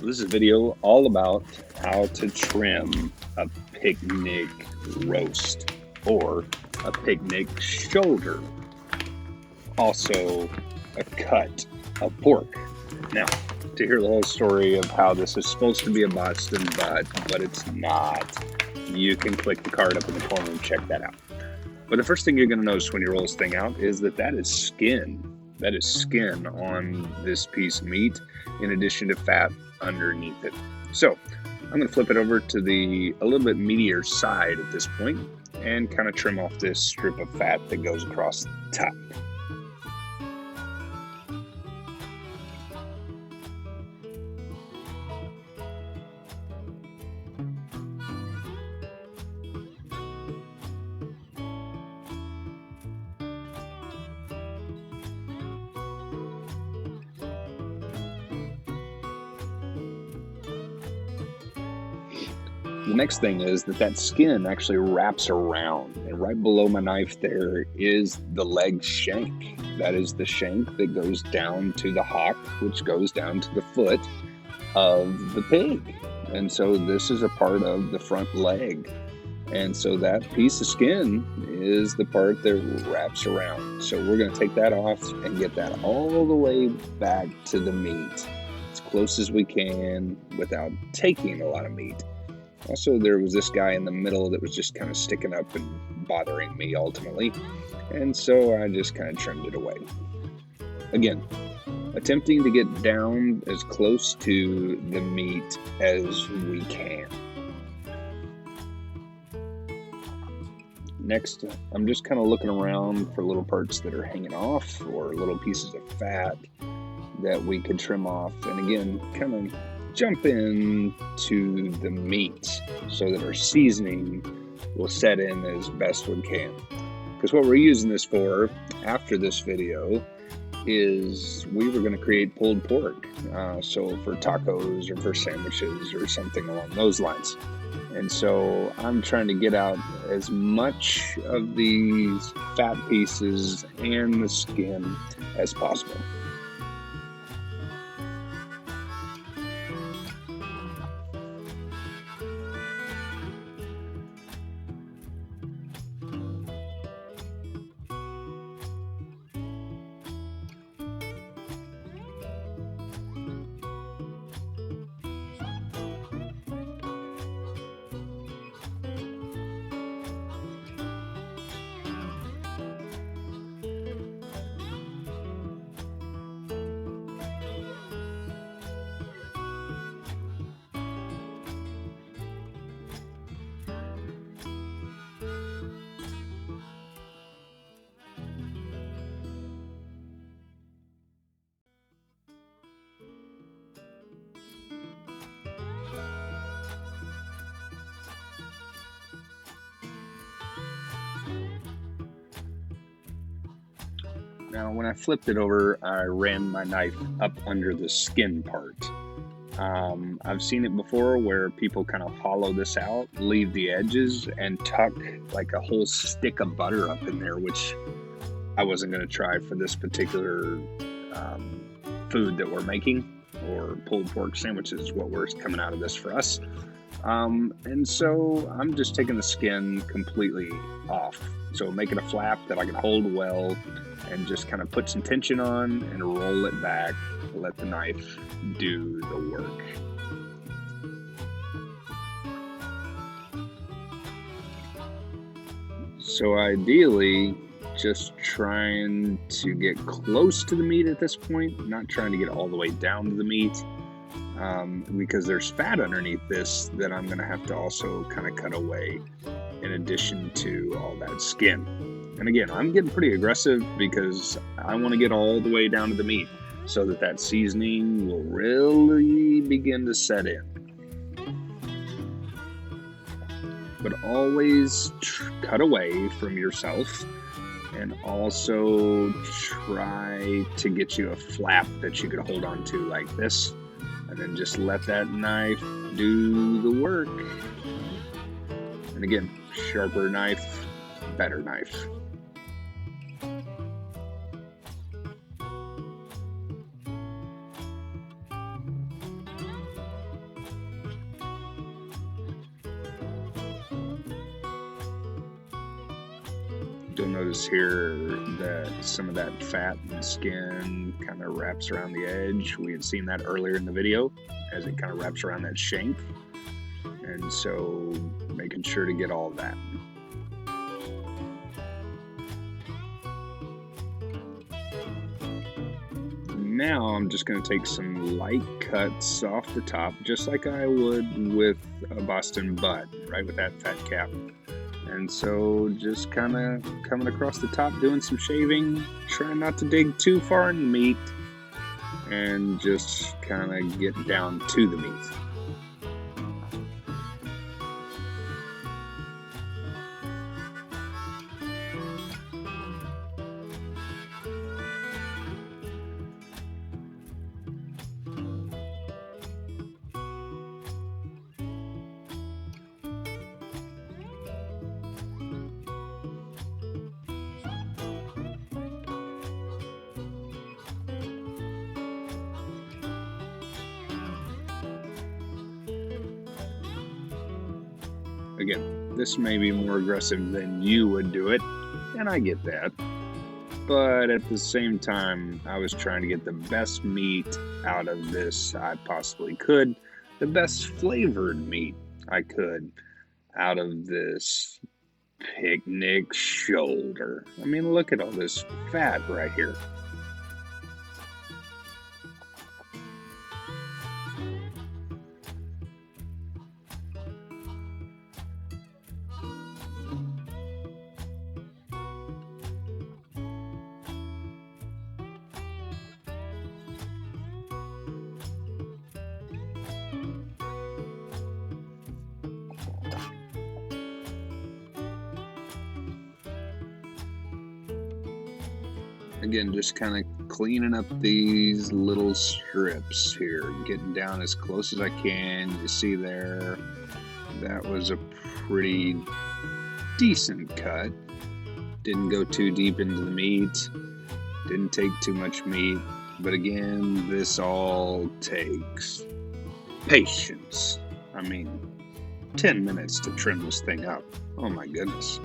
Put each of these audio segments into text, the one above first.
This is a video all about how to trim a picnic roast or a picnic shoulder. Also a cut of pork. Now, to hear the whole story of how this is supposed to be a Boston butt, but it's not, you can click the card up in the corner and check that out. But the first thing you're going to notice when you roll this thing out is that is skin. That is skin on this piece of meat, in addition to fat underneath it. So I'm going to flip it over to a little bit meatier side at this point and kind of trim off this strip of fat that goes across the top. The next thing is that skin actually wraps around, and right below my knife there is the leg shank. That is the shank that goes down to the hock, which goes down to the foot of the pig. And so this is a part of the front leg. And so that piece of skin is the part that wraps around. So we're going to take that off and get that all the way back to the meat, as close as we can without taking a lot of meat. Also, there was this guy in the middle that was just kind of sticking up and bothering me ultimately. And so I just kind of trimmed it away. Again, attempting to get down as close to the meat as we can. Next, I'm just kind of looking around for little parts that are hanging off or little pieces of fat that we could trim off. And again, kind of jump into the meat so that our seasoning will set in as best we can. Because what we're using this for after this video is we were going to create pulled pork. So for tacos or for sandwiches or something along those lines. And so I'm trying to get out as much of these fat pieces and the skin as possible. Now, when I flipped it over, I ran my knife up under the skin part. I've seen it before where people kind of hollow this out, leave the edges, and tuck like a whole stick of butter up in there, which I wasn't going to try for this particular food that we're making, or pulled pork sandwiches is what we're coming out of this for us. And so I'm just taking the skin completely off. So making a flap that I can hold well and just kind of put some tension on and roll it back, let the knife do the work. So ideally, just trying to get close to the meat at this point, not trying to get all the way down to the meat, because there's fat underneath this that I'm going to have to also kind of cut away in addition to all that skin. And again, I'm getting pretty aggressive because I want to get all the way down to the meat so that seasoning will really begin to set in. But always cut away from yourself, and also try to get you a flap that you could hold on to like this, and then just let that knife do the work. And again, sharper knife, better knife. You'll notice here that some of that fat and skin kind of wraps around the edge. We had seen that earlier in the video as it kind of wraps around that shank. And so making sure to get all that. Now I'm just going to take some light cuts off the top, just like I would with a Boston butt, right, with that fat cap. And so just kind of coming across the top, doing some shaving, trying not to dig too far in the meat, and just kind of get down to the meat. Again, this may be more aggressive than you would do it, and I get that. But at the same time, I was trying to get the best meat out of this I possibly could, the best flavored meat I could out of this picnic shoulder. I mean, look at all this fat right here. Again, just kind of cleaning up these little strips here, getting down as close as I can. You see there, that was a pretty decent cut. Didn't go too deep into the meat, didn't take too much meat, but again, this all takes patience. I mean, 10 minutes to trim this thing up. Oh my goodness.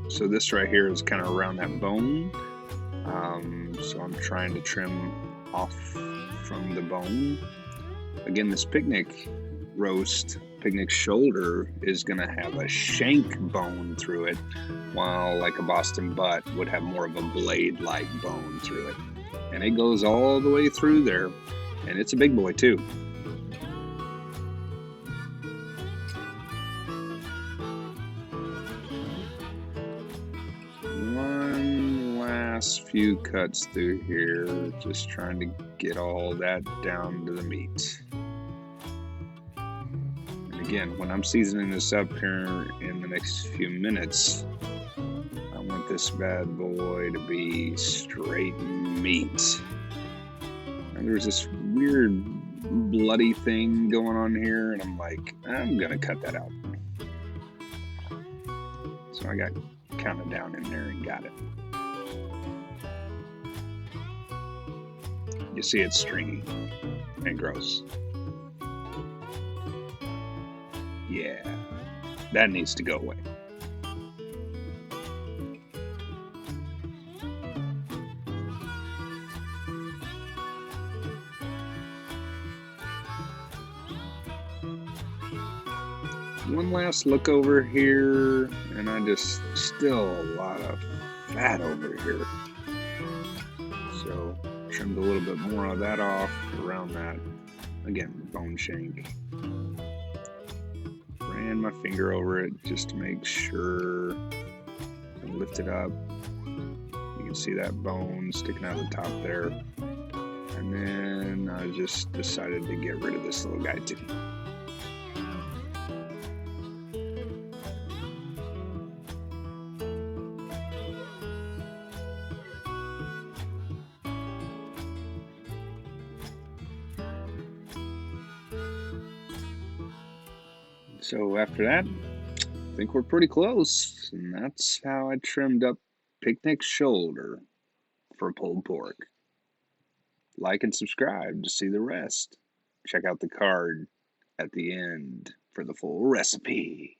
So this right here is kind of around that bone. So I'm trying to trim off from the bone. Again, this picnic roast, picnic shoulder, is going to have a shank bone through it, while like a Boston butt would have more of a blade-like bone through it. And it goes all the way through there, and it's a big boy too. Few cuts through here, just trying to get all that down to the meat. And again, when I'm seasoning this up here in the next few minutes, I want this bad boy to be straight meat. And there's this weird bloody thing going on here, and I'm like, I'm gonna cut that out. So I got kind of down in there and got it. You see it's stringy and gross. Yeah, that needs to go away. One last look over here, and still a lot of fat over here. So trimmed a little bit more of that off around that, again, bone shank. Ran my finger over it just to make sure, and lift it up. You can see that bone sticking out of the top there. And then I just decided to get rid of this little guy too. So after that, I think we're pretty close, and that's how I trimmed up picnic shoulder for pulled pork. Like and subscribe to see the rest. Check out the card at the end for the full recipe.